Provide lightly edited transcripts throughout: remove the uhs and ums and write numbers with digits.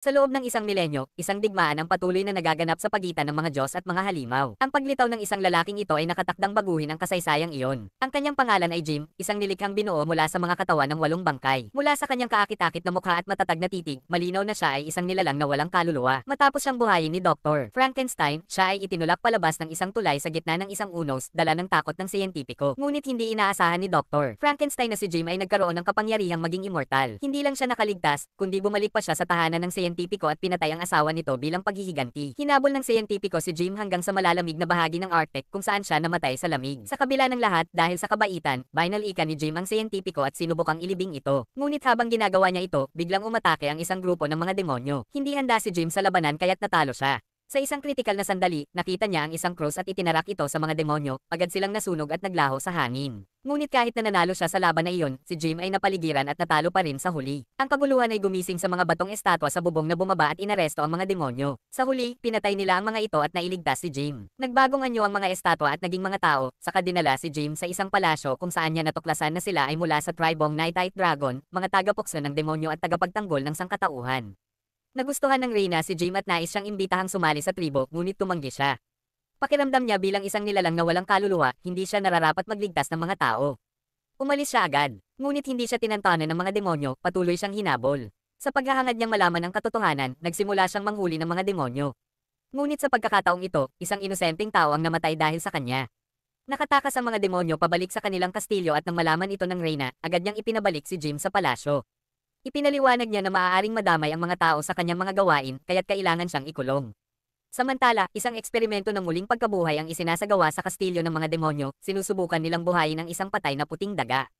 Sa loob ng isang milenyo, isang digmaan ang patuloy na nagaganap sa pagitan ng mga Diyos at mga halimaw. Ang paglitaw ng isang lalaking ito ay nakatakdang baguhin ang kasaysayang iyon. Ang kanyang pangalan ay Jim, isang nilikhang binuo mula sa mga katawan ng 8 bangkay. Mula sa kanyang kaakit-akit na mukha at matatag na titig, malinaw na siya ay isang nilalang na walang kaluluwa. Matapos siyang buhayin ni Dr. Frankenstein, siya ay itinulak palabas ng isang tulay sa gitna ng isang unos, dala ng takot ng siyentipiko. Ngunit hindi inaasahan ni Dr. Frankenstein na si Jim ay nagkaroon ng kapangyarihang maging immortal. Hindi lang siya nakaligtas, kundi bumalik pa siya sa tahanan ng siyentipiko at pinatay ang asawa nito bilang paghihiganti. Hinabol ng siyentipiko si Jim hanggang sa malalamig na bahagi ng Arctic kung saan siya namatay sa lamig. Sa kabila ng lahat, dahil sa kabaitan, binalikan ni Jim ang siyentipiko at sinubukang ilibing ito. Ngunit habang ginagawa niya ito, biglang umatake ang isang grupo ng mga demonyo. Hindi handa si Jim sa labanan kaya't natalo siya. Sa isang kritikal na sandali, nakita niya ang isang krus at itinarak ito sa mga demonyo, agad silang nasunog at naglaho sa hangin. Ngunit kahit na nanalo siya sa laban na iyon, si Jim ay napaligiran at natalo pa rin sa huli. Ang kaguluhan ay gumising sa mga batong estatwa sa bubong na bumaba at inaresto ang mga demonyo. Sa huli, pinatay nila ang mga ito at nailigtas si Jim. Nagbagong anyo ang mga estatwa at naging mga tao, saka dinala si Jim sa isang palasyo kung saan niya natuklasan na sila ay mula sa tribong Nightite Dragon, mga tagapukso ng demonyo at tagapagtanggol ng sangkatauhan. Nagustuhan ng Reyna si Jim at nais siyang imbitahang sumali sa tribo, ngunit tumanggi siya. Pakiramdam niya bilang isang nilalang na walang kaluluwa, hindi siya nararapat magligtas ng mga tao. Umalis siya agad, ngunit hindi siya tinantanan ng mga demonyo, patuloy siyang hinabol. Sa paghahangad niyang malaman ang katotohanan, nagsimula siyang manghuli ng mga demonyo. Ngunit sa pagkakataong ito, isang inosenteng tao ang namatay dahil sa kanya. Nakatakas ang mga demonyo pabalik sa kanilang kastilyo at nang malaman ito ng Reyna, agad niyang ipinabalik si Jim sa palasyo. Ipinaliwanag niya na maaaring madamay ang mga tao sa kanyang mga gawain, kaya't kailangan siyang ikulong. Samantala, isang eksperimento ng muling pagkabuhay ang isinasagawa sa kastilyo ng mga demonyo, sinusubukan nilang buhayin ang isang patay na puting daga.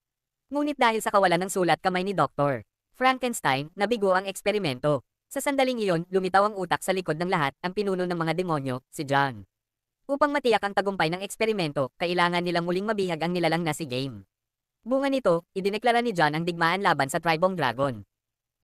Ngunit dahil sa kawalan ng sulat kamay ni Dr. Frankenstein, nabigo ang eksperimento. Sa sandaling iyon, lumitaw ang utak sa likod ng lahat, ang pinuno ng mga demonyo, si John. Upang matiyak ang tagumpay ng eksperimento, kailangan nilang muling mabihag ang nilalang na si Game. Bunga nito, idineklara ni John ang digmaan laban sa Tribong Dragon.